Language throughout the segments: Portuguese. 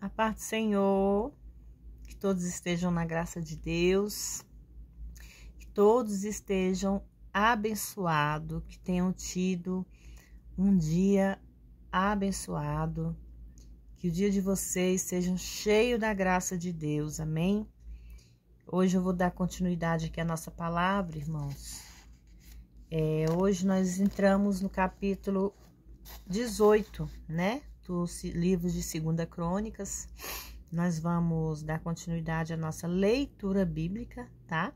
A paz do Senhor, que todos estejam na graça de Deus, que todos estejam abençoados, que tenham tido um dia abençoado, que o dia de vocês seja cheio da graça de Deus, amém? Hoje eu vou dar continuidade aqui à nossa palavra, irmãos. Hoje nós entramos no capítulo 18, né? Dos livros de 2 Crônicas. Nós vamos dar continuidade à nossa leitura bíblica, tá?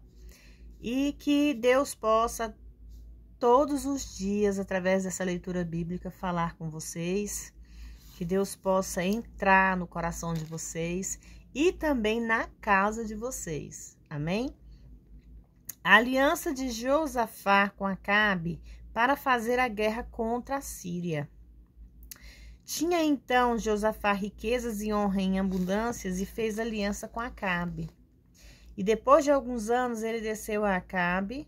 E que Deus possa todos os dias, através dessa leitura bíblica, falar com vocês, que Deus possa entrar no coração de vocês e também na casa de vocês, amém? A aliança de Josafá com Acabe para fazer a guerra contra a Síria. Tinha então Josafá riquezas e honra em abundâncias e fez aliança com Acabe. E depois de alguns anos ele desceu a Acabe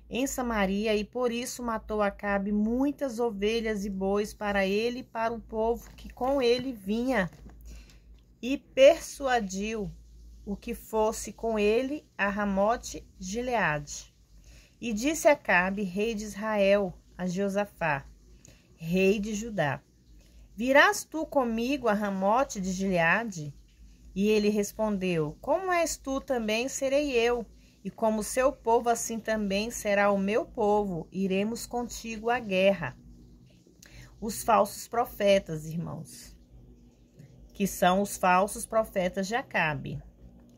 em Samaria e por isso matou Acabe muitas ovelhas e bois para ele e para o povo que com ele vinha. E persuadiu o que fosse com ele a Ramote Gileade. E disse Acabe, rei de Israel, a Josafá, rei de Judá: Virás tu comigo a Ramote de Gileade? E ele respondeu: Como és tu, também serei eu, e como seu povo, assim também será o meu povo. Iremos contigo à guerra. Os falsos profetas, irmãos, que são os falsos profetas de Acabe.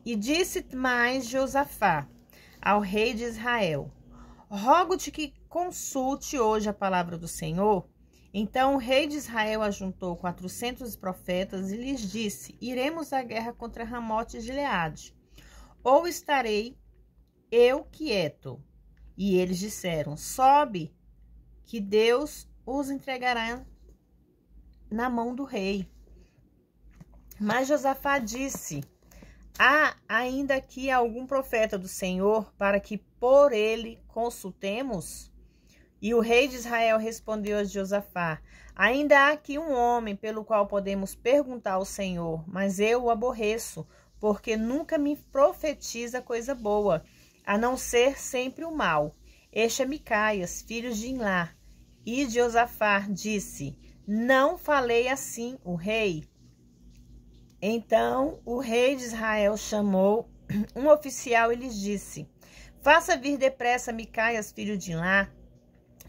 E disse mais Josafá ao rei de Israel: Rogo-te que consulte hoje a palavra do Senhor. Então o rei de Israel ajuntou 400 profetas e lhes disse: Iremos à guerra contra Ramote e Gileade, ou estarei eu quieto? E eles disseram: Sobe, que Deus os entregará na mão do rei. Mas Josafá disse: Há ainda aqui algum profeta do Senhor para que por ele consultemos? E o rei de Israel respondeu a Josafá: Ainda há aqui um homem pelo qual podemos perguntar ao Senhor, mas eu o aborreço, porque nunca me profetiza coisa boa, a não ser sempre o mal. Este é Micaias, filho de Imlá. E Josafá disse: Não falei assim o rei. Então o rei de Israel chamou um oficial e lhes disse: Faça vir depressa Micaias, filho de Imlá.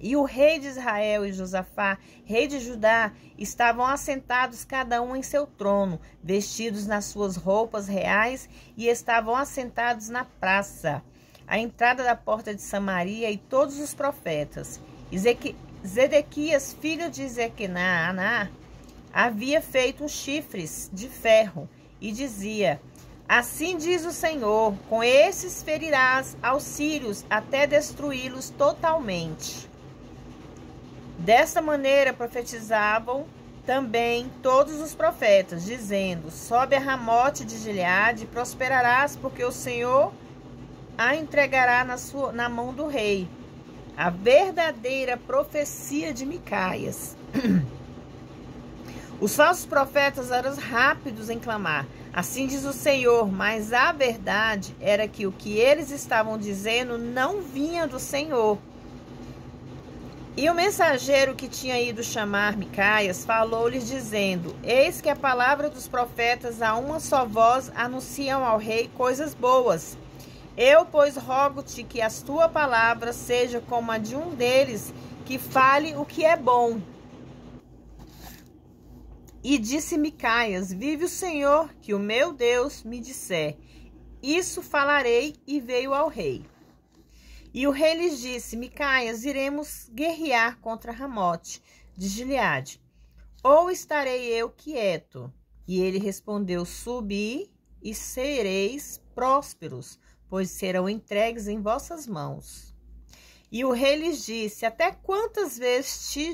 E o rei de Israel e Josafá, rei de Judá, estavam assentados cada um em seu trono, vestidos nas suas roupas reais, e estavam assentados na praça, à entrada da porta de Samaria, e todos os profetas. Zedequias, filho de Zequená, havia feito uns chifres de ferro, e dizia: Assim diz o Senhor, com esses ferirás aos sírios, até destruí-los totalmente. Desta maneira profetizavam também todos os profetas, dizendo: Sobe a Ramote de Gileade e prosperarás, porque o Senhor a entregará na mão do rei. A verdadeira profecia de Micaias. Os falsos profetas eram rápidos em clamar: Assim diz o Senhor, mas a verdade era que o que eles estavam dizendo não vinha do Senhor. E o mensageiro que tinha ido chamar Micaias falou-lhes dizendo: Eis que a palavra dos profetas a uma só voz anunciam ao rei coisas boas. Eu, pois, rogo-te que a tua palavra seja como a de um deles, que fale o que é bom. E disse Micaias: Vive o Senhor, que o meu Deus me disser, isso falarei. E veio ao rei. E o rei lhes disse: Micaias, iremos guerrear contra Ramote de Gileade, ou estarei eu quieto? E ele respondeu: Subi e sereis prósperos, pois serão entregues em vossas mãos. E o rei lhes disse: Até quantas vezes te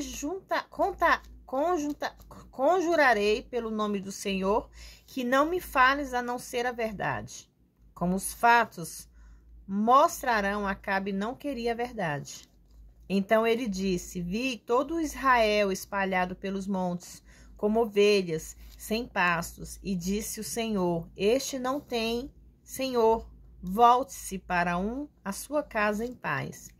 conjurarei pelo nome do Senhor, que não me fales a não ser a verdade? Como os fatos mostrarão, Acabe não queria a verdade. Então ele disse: Vi todo Israel espalhado pelos montes, como ovelhas, sem pastos. E disse o Senhor: Este não tem senhor, volte-se para a sua casa em paz.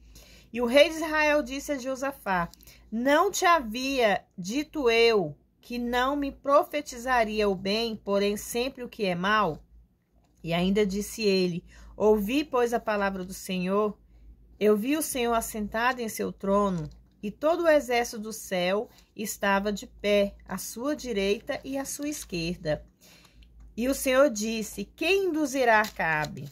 E o rei de Israel disse a Josafá: Não te havia dito eu que não me profetizaria o bem, porém sempre o que é mal? E ainda disse ele: Ouvi, pois, a palavra do Senhor. Eu vi o Senhor assentado em seu trono, e todo o exército do céu estava de pé, à sua direita e à sua esquerda. E o Senhor disse: Quem induzirá Acabe,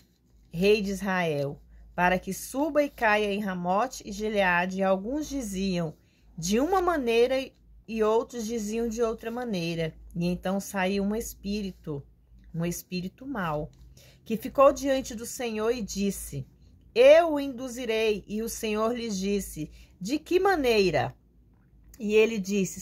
rei de Israel, para que suba e caia em Ramote e Gileade? E alguns diziam de uma maneira e outros diziam de outra maneira. E então saiu um espírito mau, que ficou diante do Senhor e disse: Eu o induzirei. E o Senhor lhes disse: De que maneira? E ele disse: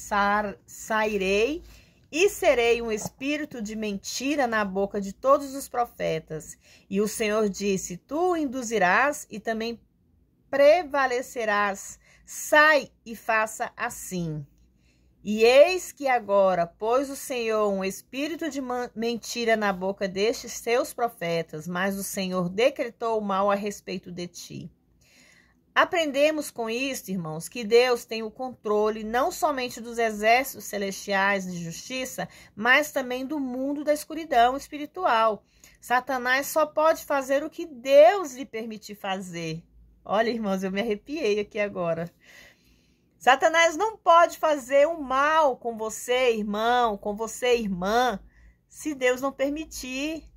Sairei e serei um espírito de mentira na boca de todos os profetas. E o Senhor disse: Tu o induzirás e também prevalecerás. Sai e faça assim. E eis que agora pôs o Senhor um espírito de mentira na boca destes seus profetas, mas o Senhor decretou o mal a respeito de ti. Aprendemos com isto, irmãos, que Deus tem o controle não somente dos exércitos celestiais de justiça, mas também do mundo da escuridão espiritual. Satanás só pode fazer o que Deus lhe permitir fazer. Olha, irmãos, eu me arrepiei aqui agora. Satanás não pode fazer o mal com você, irmão, com você, irmã, se Deus não permitir.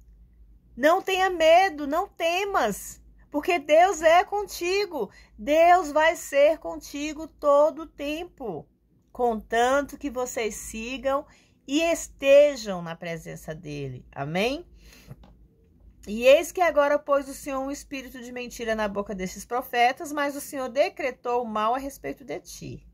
Não tenha medo, não temas, porque Deus é contigo. Deus vai ser contigo todo o tempo, contanto que vocês sigam e estejam na presença dele. Amém? E eis que agora pôs o Senhor um espírito de mentira na boca desses profetas, mas o Senhor decretou o mal a respeito de ti.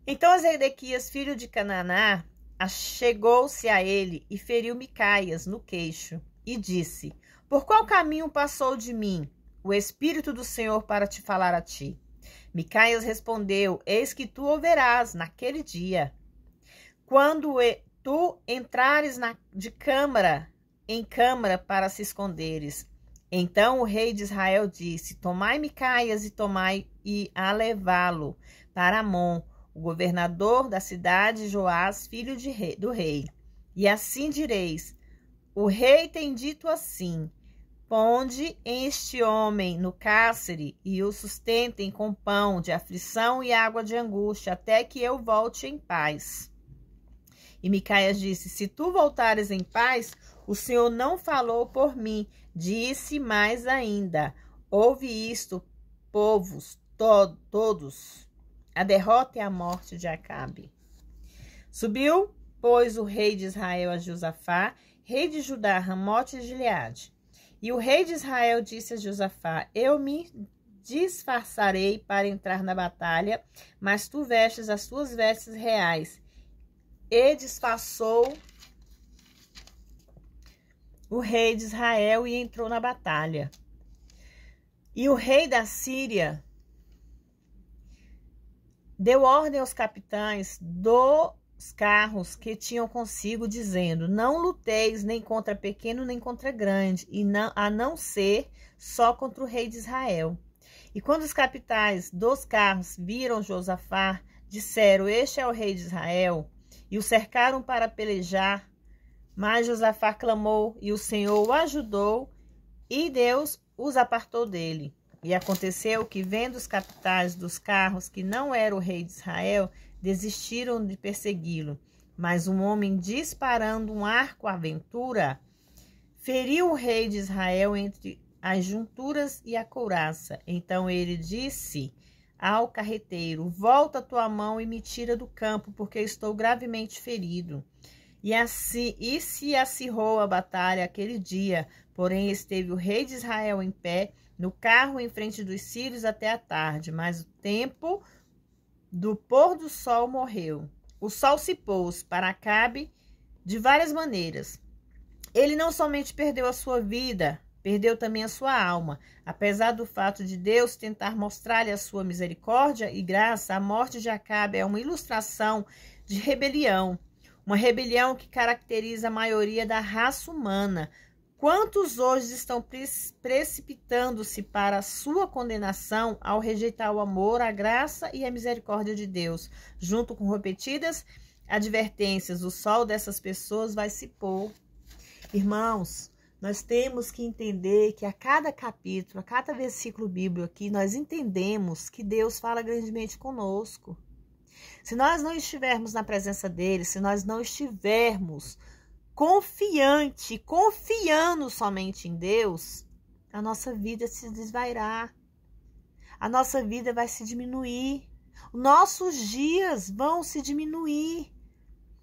Então Zedequias, filho de Cananá, chegou-se a ele e feriu Micaias no queixo e disse: Por qual caminho passou de mim o espírito do Senhor para te falar a ti? Micaias respondeu: Eis que tu o verás naquele dia, quando tu entrares em câmara para se esconderes. Então o rei de Israel disse: Tomai Micaias e tomai e a levá-lo para Amon, o governador da cidade, Joás, filho do rei. E assim direis: O rei tem dito assim: Ponde este homem no cárcere e o sustentem com pão de aflição e água de angústia, até que eu volte em paz. E Micaias disse: Se tu voltares em paz, o Senhor não falou por mim. Disse mais ainda: Ouve isto, povos todos, a derrota e a morte de Acabe. Subiu, pois, o rei de Israel a Josafá, rei de Judá, Ramote e Gileade. E o rei de Israel disse a Josafá: Eu me disfarçarei para entrar na batalha, mas tu vestes as tuas vestes reais. E disfarçou o rei de Israel e entrou na batalha. E o rei da Síria deu ordem aos capitães dos carros que tinham consigo, dizendo: Não luteis nem contra pequeno nem contra grande, a não ser só contra o rei de Israel. E quando os capitães dos carros viram Josafá, disseram: Este é o rei de Israel. E o cercaram para pelejar. Mas Josafá clamou, e o Senhor o ajudou, e Deus os apartou dele. E aconteceu que, vendo os capitães dos carros que não era o rei de Israel, desistiram de persegui-lo. Mas um homem, disparando um arco à aventura, feriu o rei de Israel entre as junturas e a couraça. Então ele disse ao carreteiro: Volta a tua mão e me tira do campo, porque estou gravemente ferido. E se acirrou a batalha aquele dia, porém esteve o rei de Israel em pé, no carro em frente dos sírios até a tarde, mas o tempo do pôr do sol morreu. O sol se pôs para Acabe de várias maneiras. Ele não somente perdeu a sua vida, perdeu também a sua alma. Apesar do fato de Deus tentar mostrar-lhe a sua misericórdia e graça, a morte de Acabe é uma ilustração de rebelião. Uma rebelião que caracteriza a maioria da raça humana. Quantos hoje estão precipitando-se para a sua condenação ao rejeitar o amor, a graça e a misericórdia de Deus? Junto com repetidas advertências, o sol dessas pessoas vai se pôr. Irmãos, nós temos que entender que a cada capítulo, a cada versículo bíblico aqui, nós entendemos que Deus fala grandemente conosco. Se nós não estivermos na presença dele, se nós não estivermos confiando somente em Deus, a nossa vida se desvairá. A nossa vida vai se diminuir. Nossos dias vão se diminuir.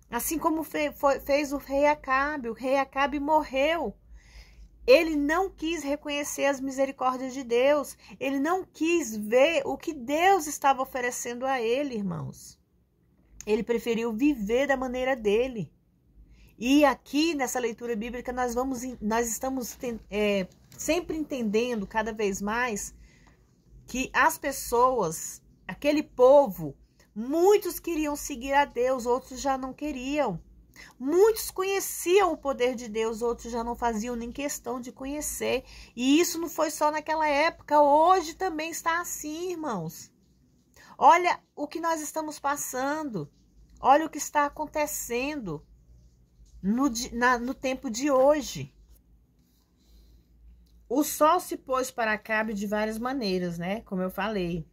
Assim como fez o rei Acabe. O rei Acabe morreu. Ele não quis reconhecer as misericórdias de Deus. Ele não quis ver o que Deus estava oferecendo a ele, irmãos. Ele preferiu viver da maneira dele. E aqui nessa leitura bíblica nós estamos sempre entendendo cada vez mais que as pessoas, aquele povo, muitos queriam seguir a Deus, outros já não queriam. Muitos conheciam o poder de Deus, outros já não faziam nem questão de conhecer. E isso não foi só naquela época, hoje também está assim, irmãos. Olha o que nós estamos passando, olha o que está acontecendo no tempo de hoje. O sol se pôs para Acabe de várias maneiras, né? Como eu falei.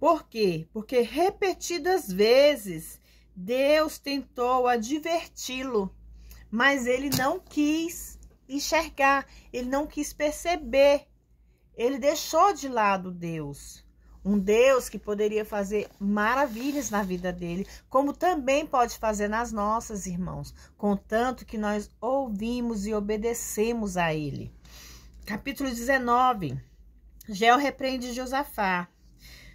Por quê? Porque repetidas vezes Deus tentou adverti-lo, mas ele não quis enxergar, ele não quis perceber. Ele deixou de lado Deus. Um Deus que poderia fazer maravilhas na vida dele, como também pode fazer nas nossas, irmãos, contanto que nós ouvimos e obedecemos a ele. Capítulo 19. Jeiel repreende Josafá.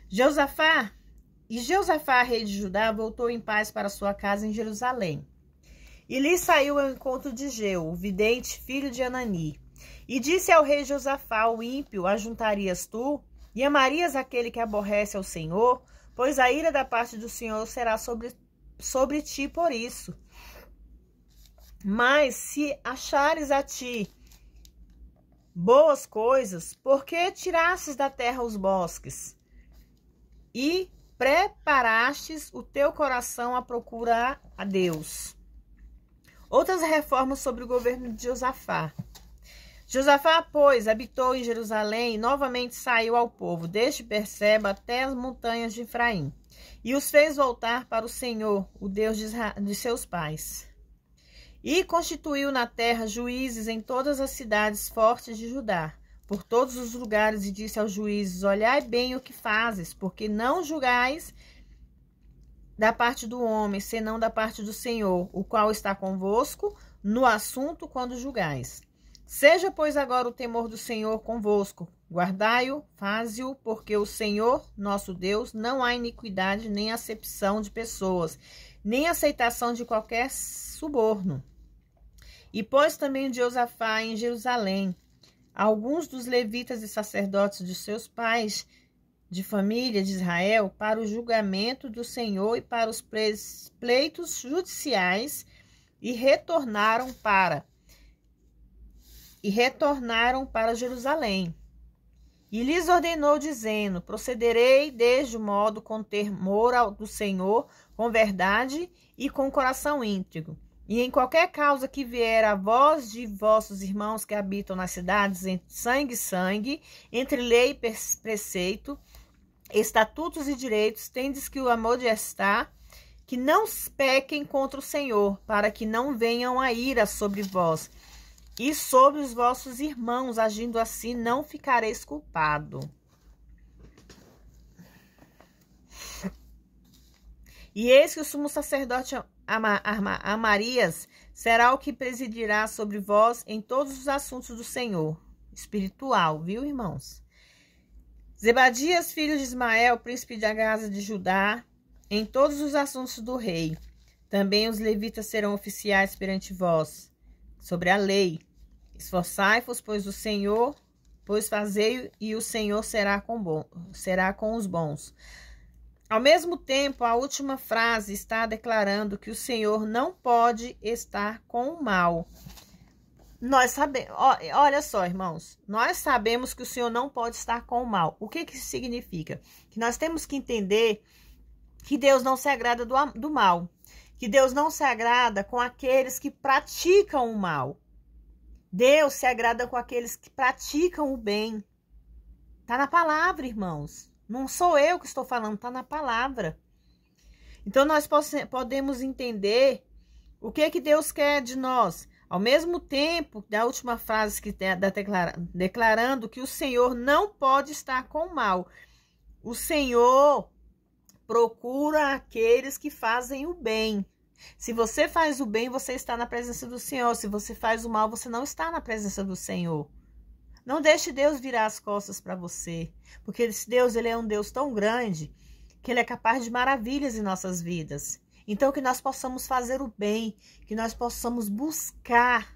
Josafá, rei de Judá, voltou em paz para sua casa em Jerusalém. E lhe saiu ao encontro de Jeiel, o vidente, filho de Anani. E disse ao rei Josafá, o ímpio: ajuntarias tu? E amarias aquele que aborrece ao Senhor? Pois a ira da parte do Senhor será sobre ti por isso. Mas se achares a ti boas coisas, por que tirastes da terra os bosques? E preparastes o teu coração a procurar a Deus. Outras reformas sobre o governo de Josafá. Josafá, pois, habitou em Jerusalém e novamente saiu ao povo, desde Berseba até as montanhas de Efraim, e os fez voltar para o Senhor, o Deus de seus pais. E constituiu na terra juízes em todas as cidades fortes de Judá, por todos os lugares, e disse aos juízes: olhai bem o que fazes, porque não julgais da parte do homem, senão da parte do Senhor, o qual está convosco no assunto quando julgais. Seja, pois, agora o temor do Senhor convosco. Guardai-o, faze-o, porque o Senhor, nosso Deus, não há iniquidade, nem acepção de pessoas, nem aceitação de qualquer suborno. E pôs também Josafá em Jerusalém alguns dos levitas e sacerdotes de seus pais, de família de Israel, para o julgamento do Senhor e para os pleitos judiciais, e retornaram para Jerusalém. E lhes ordenou, dizendo: procederei desde o modo com temor do Senhor, com verdade e com coração íntegro. E em qualquer causa que vier a vós de vossos irmãos que habitam nas cidades, entre sangue e sangue, entre lei e preceito, estatutos e direitos, tendes que o amonestar, que não pequem contra o Senhor, para que não venham a ira sobre vós e sobre os vossos irmãos. Agindo assim, não ficareis culpado. E eis que o sumo sacerdote Amarias será o que presidirá sobre vós em todos os assuntos do Senhor. Espiritual, viu, irmãos? Zebadias, filho de Ismael, príncipe da casa de Judá, em todos os assuntos do rei. Também os levitas serão oficiais perante vós, sobre a lei. Esforçai-vos, pois fazei, e o Senhor será com os bons. Ao mesmo tempo, a última frase está declarando que o Senhor não pode estar com o mal. Nós sabemos, olha só, irmãos, nós sabemos que o Senhor não pode estar com o mal. O que isso significa? Que nós temos que entender que Deus não se agrada do mal, que Deus não se agrada com aqueles que praticam o mal. Deus se agrada com aqueles que praticam o bem. Tá na palavra, irmãos. Não sou eu que estou falando, tá na palavra. Então nós podemos entender o que Deus quer de nós. Ao mesmo tempo, da última frase que está declarando que o Senhor não pode estar com o mal. O Senhor procura aqueles que fazem o bem. Se você faz o bem, você está na presença do Senhor. Se você faz o mal, você não está na presença do Senhor. Não deixe Deus virar as costas para você. Porque esse Deus, ele é um Deus tão grande que ele é capaz de maravilhas em nossas vidas. Então, que nós possamos fazer o bem, que nós possamos buscar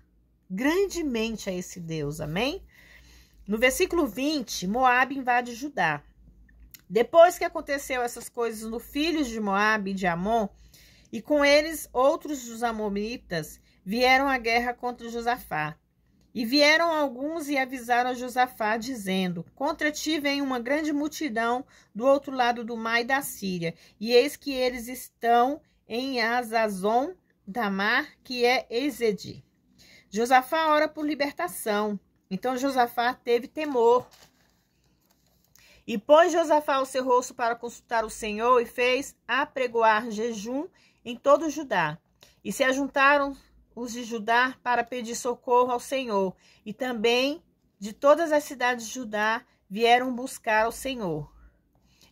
grandemente a esse Deus, amém? No versículo 20, Moabe invade Judá. Depois que aconteceu essas coisas no filhos de Moabe e de Amon, e com eles outros dos amonitas, vieram à guerra contra Josafá. E vieram alguns e avisaram a Josafá, dizendo: contra ti vem uma grande multidão do outro lado do mar e da Síria, e eis que eles estão em Azazon Tamar, que é Ezedi. Josafá ora por libertação. Então Josafá teve temor. E pôs Josafá o seu rosto para consultar o Senhor e fez apregoar jejum em todo Judá. E se ajuntaram os de Judá para pedir socorro ao Senhor. E também de todas as cidades de Judá vieram buscar o Senhor.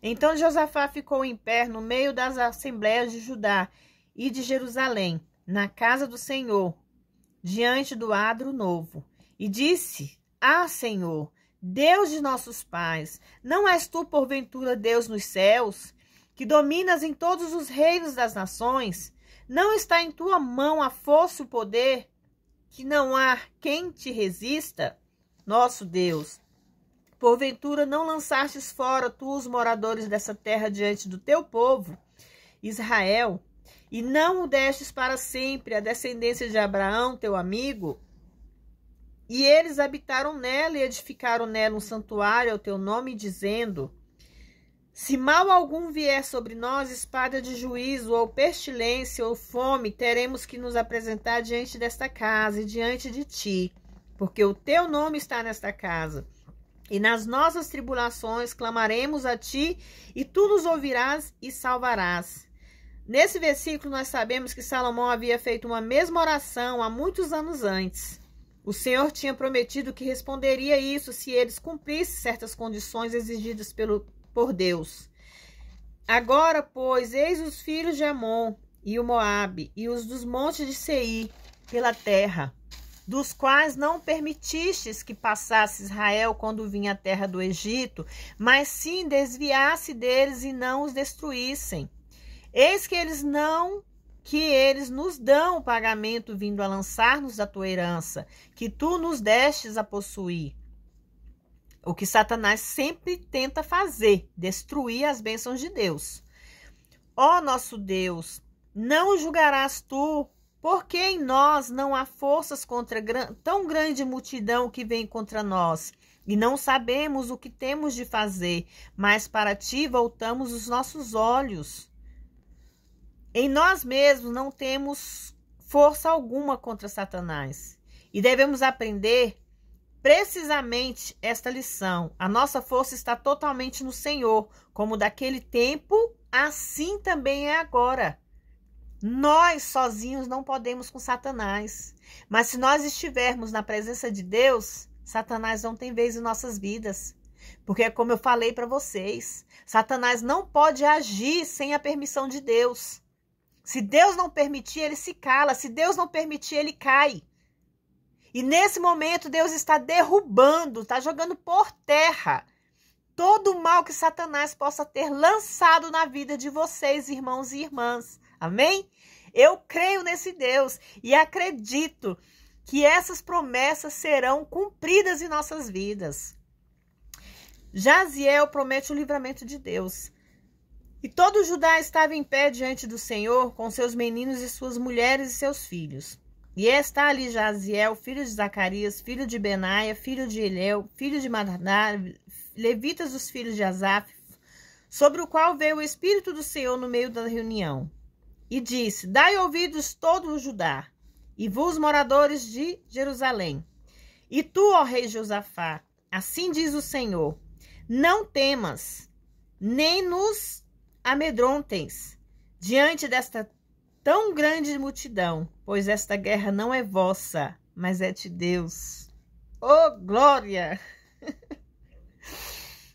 Então Josafá ficou em pé no meio das assembleias de Judá e de Jerusalém, na casa do Senhor, diante do adro novo. E disse: ah, Senhor, Deus de nossos pais, não és tu porventura Deus nos céus, que dominas em todos os reinos das nações? Não está em tua mão a força e o poder, que não há quem te resista? Nosso Deus, porventura não lançastes fora tu os moradores dessa terra diante do teu povo, Israel, e não o destes para sempre a descendência de Abraão, teu amigo? E eles habitaram nela e edificaram nela um santuário ao teu nome, dizendo: se mal algum vier sobre nós, espada de juízo, ou pestilência, ou fome, teremos que nos apresentar diante desta casa e diante de ti, porque o teu nome está nesta casa. E nas nossas tribulações clamaremos a ti, e tu nos ouvirás e salvarás. Nesse versículo nós sabemos que Salomão havia feito uma mesma oração há muitos anos antes. O Senhor tinha prometido que responderia isso se eles cumprissem certas condições exigidas por Deus. Agora, pois, eis os filhos de Amon e o Moabe e os dos montes de Seir pela terra, dos quais não permitistes que passasse Israel quando vinha à terra do Egito, mas sim desviasse deles e não os destruíssem. Eis que eles nos dão o pagamento vindo a lançar-nos da tua herança, que tu nos destes a possuir. O que Satanás sempre tenta fazer, destruir as bênçãos de Deus. Ó nosso Deus, não julgarás tu, porque em nós não há forças contra tão grande multidão que vem contra nós, e não sabemos o que temos de fazer, mas para ti voltamos os nossos olhos. Em nós mesmos não temos força alguma contra Satanás, e devemos aprender precisamente esta lição. A nossa força está totalmente no Senhor, como daquele tempo, assim também é agora. Nós sozinhos não podemos com Satanás, mas se nós estivermos na presença de Deus, Satanás não tem vez em nossas vidas. Porque, como eu falei para vocês, Satanás não pode agir sem a permissão de Deus. Se Deus não permitir, ele se cala. Se Deus não permitir, ele cai. E nesse momento, Deus está derrubando, está jogando por terra todo o mal que Satanás possa ter lançado na vida de vocês, irmãos e irmãs. Amém? Eu creio nesse Deus e acredito que essas promessas serão cumpridas em nossas vidas. Jaziel promete o livramento de Deus. E todo Judá estava em pé diante do Senhor, com seus meninos e suas mulheres e seus filhos. E está ali Jaziel, filho de Zacarias, filho de Benaia, filho de Eliel, filho de Matadá, levitas dos filhos de Asaf, sobre o qual veio o Espírito do Senhor no meio da reunião. E disse: Dai ouvidos todo o Judá, e vós, moradores de Jerusalém. E tu, ó rei Josafá, assim diz o Senhor: não temas, nem nos amedrontes diante desta tão grande multidão, pois esta guerra não é vossa, mas é de Deus. Oh, glória!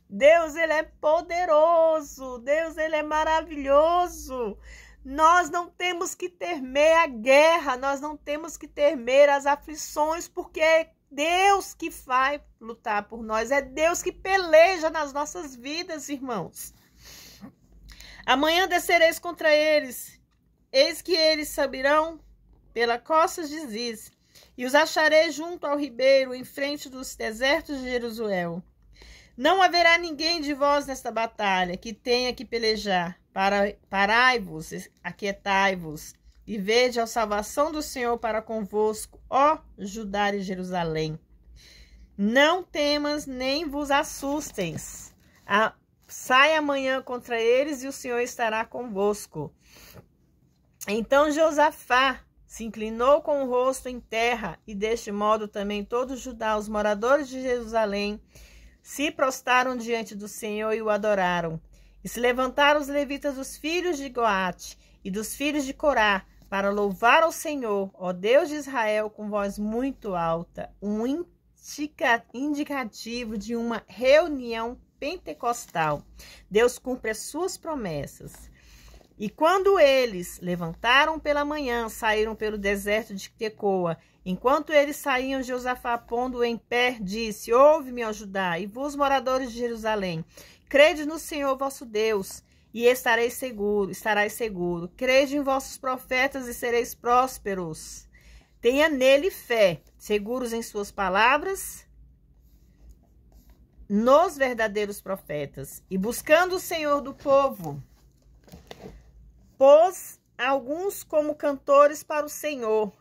Deus, ele é poderoso. Deus, ele é maravilhoso. Nós não temos que temer a guerra, nós não temos que temer as aflições, porque é Deus que vai lutar por nós, é Deus que peleja nas nossas vidas, irmãos. Amanhã descereis contra eles, eis que eles subirão pela costa de Ziz, e os acharei junto ao ribeiro, em frente dos desertos de Jerusalém. Não haverá ninguém de vós nesta batalha que tenha que pelejar. Parai-vos, aquietai-vos, e vede a salvação do Senhor para convosco, ó Judá e Jerusalém. Não temas nem vos assustes. Sai amanhã contra eles e o Senhor estará convosco. Então Josafá se inclinou com o rosto em terra, e deste modo também todos Judá, os moradores de Jerusalém, se prostraram diante do Senhor e o adoraram. E se levantaram os levitas dos filhos de Goate e dos filhos de Corá, para louvar ao Senhor, ó Deus de Israel, com voz muito alta, um indicativo de uma reunião pentecostal. Deus cumpre as suas promessas. E quando eles levantaram pela manhã, saíram pelo deserto de Tecoa. Enquanto eles saíam, Josafá, pondo em pé, disse: Ouve-me, ó Judá, e vós, moradores de Jerusalém, crede no Senhor vosso Deus, e estarás seguro. Crede em vossos profetas e sereis prósperos. Tenha nele fé, seguros em suas palavras, nos verdadeiros profetas. E buscando o Senhor do povo, pôs alguns como cantores para o Senhor,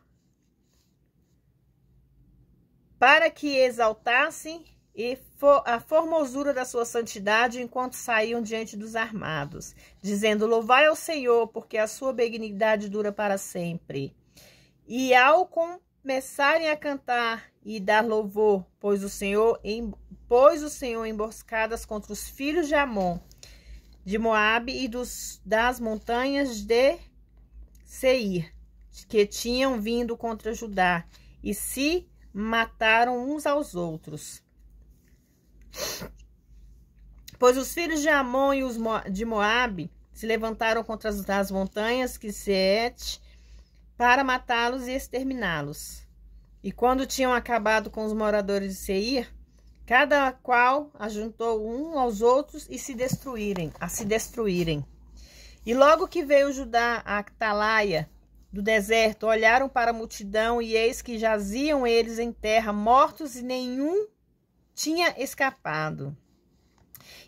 para que exaltassem a formosura da sua santidade enquanto saíam diante dos armados, dizendo: Louvai ao Senhor, porque a sua benignidade dura para sempre. E ao começarem a cantar e dar louvor, pôs o Senhor emboscadas contra os filhos de Amon, de Moabe e das montanhas de Seir, que tinham vindo contra Judá, e se mataram uns aos outros. Pois os filhos de Amon e os de Moabe se levantaram contra as montanhas que Seete para matá-los e exterminá-los. E quando tinham acabado com os moradores de Seir, cada qual ajuntou um aos outros a se destruírem. E logo que veio Judá a Atalaia do deserto, olharam para a multidão, e eis que jaziam eles em terra, mortos, e nenhum tinha escapado.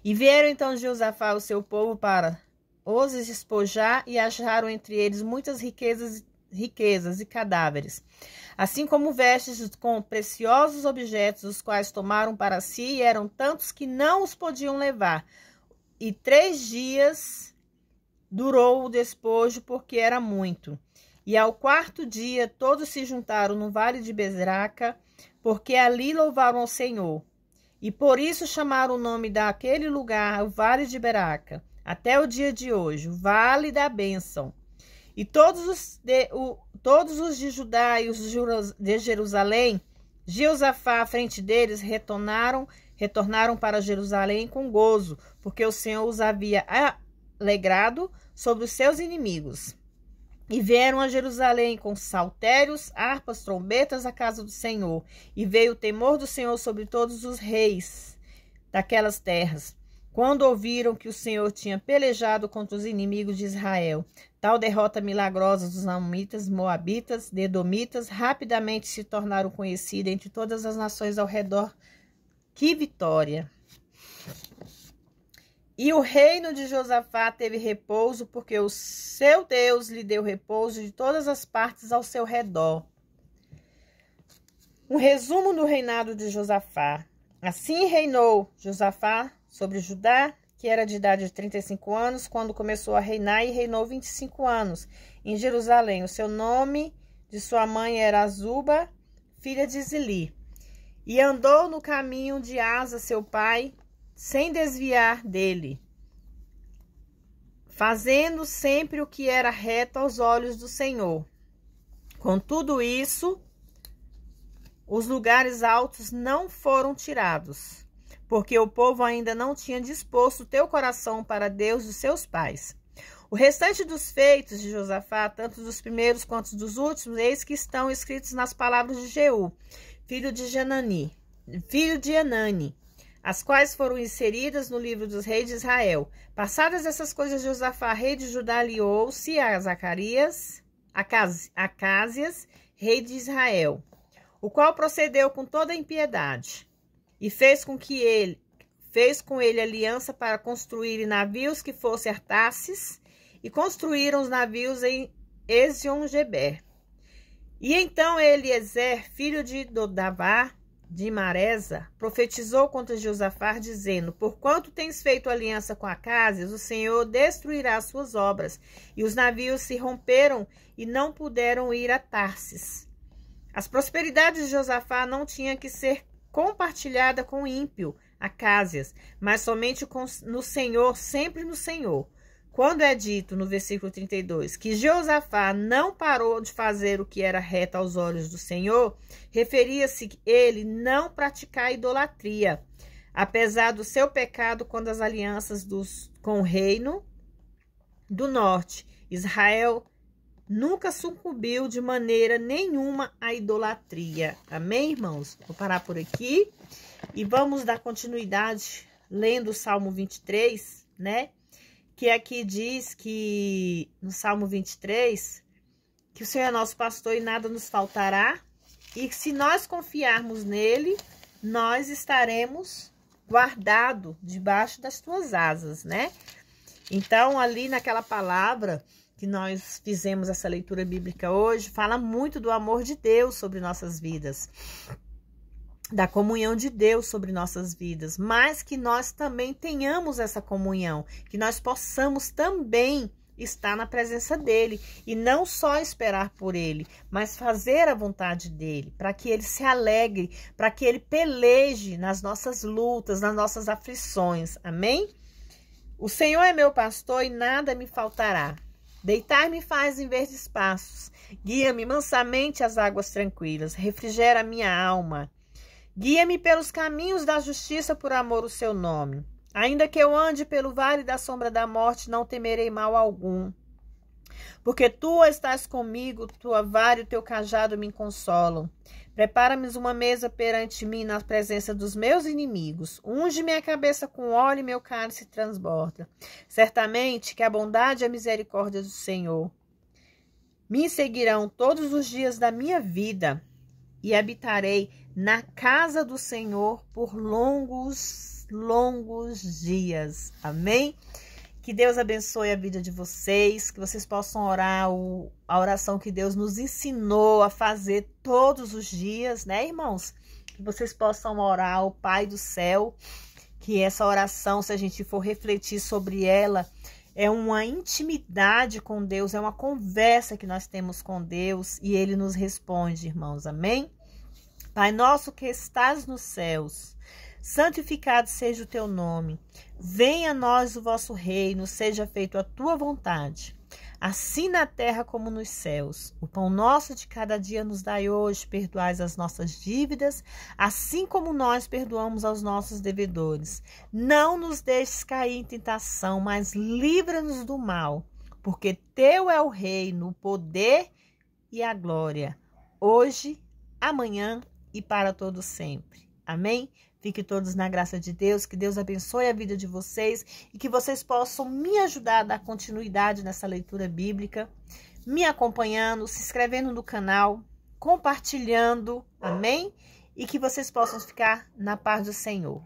E vieram então Josafá o seu povo para os despojar, e acharam entre eles muitas riquezas e cadáveres, assim como vestes com preciosos objetos, os quais tomaram para si, e eram tantos que não os podiam levar. E 3 dias durou o despojo, porque era muito. E ao 4º dia todos se juntaram no vale de Bezraca, porque ali louvaram ao Senhor. E por isso chamaram o nome daquele lugar o Vale de Beraca, até o dia de hoje, o Vale da Bênção. E todos os de Judá e os de Jerusalém, Josafá à frente deles, retornaram para Jerusalém com gozo, porque o Senhor os havia alegrado sobre os seus inimigos. E vieram a Jerusalém com saltérios, harpas, trombetas à casa do Senhor. E veio o temor do Senhor sobre todos os reis daquelas terras, quando ouviram que o Senhor tinha pelejado contra os inimigos de Israel. Tal derrota milagrosa dos Amonitas, Moabitas, Edomitas, rapidamente se tornaram conhecidas entre todas as nações ao redor. Que vitória! E o reino de Josafá teve repouso, porque o seu Deus lhe deu repouso de todas as partes ao seu redor. Um resumo do reinado de Josafá. Assim reinou Josafá sobre Judá, que era de idade de 35 anos, quando começou a reinar, e reinou 25 anos em Jerusalém. O seu nome de sua mãe era Azuba, filha de Zili. E andou no caminho de Asa, seu pai, sem desviar dele, fazendo sempre o que era reto aos olhos do Senhor. Com tudo isso, os lugares altos não foram tirados, porque o povo ainda não tinha disposto o teu coração para Deus dos seus pais. O restante dos feitos de Josafá, tanto dos primeiros quanto dos últimos, eis que estão escritos nas palavras de Jeú, filho de Anani, as quais foram inseridas no livro dos reis de Israel. Passadas essas coisas, Josafá, rei de Judá, aliou-se a Acásias, rei de Israel, o qual procedeu com toda a impiedade, e fez com ele aliança para construir navios que fossem a Tarsis, e construíram os navios em Ezion-Geber. E então Eliezer, filho de Dodavá, de Maresa, profetizou contra Josafá, dizendo: porquanto tens feito aliança com Acásias, o Senhor destruirá as suas obras. E os navios se romperam e não puderam ir a Tarsis. As prosperidades de Josafá não tinham que ser compartilhada com o ímpio, Acásias, mas somente no Senhor, sempre no Senhor. Quando é dito no versículo 32 que Josafá não parou de fazer o que era reto aos olhos do Senhor, referia-se a ele não praticar idolatria, apesar do seu pecado quando as alianças com o reino do norte. Israel nunca sucumbiu de maneira nenhuma à idolatria. Amém, irmãos? Vou parar por aqui e vamos dar continuidade lendo o Salmo 23, né? Que aqui diz que, no Salmo 23, que o Senhor é nosso pastor e nada nos faltará, e que se nós confiarmos nele, nós estaremos guardados debaixo das tuas asas, né? Então, ali naquela palavra que nós fizemos essa leitura bíblica hoje, fala muito do amor de Deus sobre nossas vidas, da comunhão de Deus sobre nossas vidas, mas que nós também tenhamos essa comunhão, que nós possamos também estar na presença dele e não só esperar por ele, mas fazer a vontade dele, para que ele se alegre, para que ele peleje nas nossas lutas, nas nossas aflições. Amém? O Senhor é meu pastor e nada me faltará. Deitar-me faz em verdes pastos, guia-me mansamente às águas tranquilas, refrigera a minha alma. Guia-me pelos caminhos da justiça por amor do seu nome. Ainda que eu ande pelo vale da sombra da morte, não temerei mal algum. Porque tu estás comigo, tua vara e o teu cajado me consolam. Prepara-me uma mesa perante mim na presença dos meus inimigos. Unge minha cabeça com óleo e meu cálice transborda. Certamente que a bondade e a misericórdia do Senhor me seguirão todos os dias da minha vida, e habitarei na casa do Senhor por longos dias. Amém? Que Deus abençoe a vida de vocês, que vocês possam orar a oração que Deus nos ensinou a fazer todos os dias, né, irmãos? Que vocês possam orar ao Pai do céu, que essa oração, se a gente for refletir sobre ela, é uma intimidade com Deus, é uma conversa que nós temos com Deus e Ele nos responde, irmãos. Amém? Pai nosso que estás nos céus, santificado seja o teu nome. Venha a nós o vosso reino, seja feita a tua vontade, assim na terra como nos céus. O pão nosso de cada dia nos dai hoje, perdoai as nossas dívidas, assim como nós perdoamos aos nossos devedores. Não nos deixes cair em tentação, mas livra-nos do mal, porque teu é o reino, o poder e a glória, hoje, amanhã e para todo sempre. Amém? Fiquem todos na graça de Deus, que Deus abençoe a vida de vocês e que vocês possam me ajudar a dar continuidade nessa leitura bíblica, me acompanhando, se inscrevendo no canal, compartilhando, amém? E que vocês possam ficar na paz do Senhor.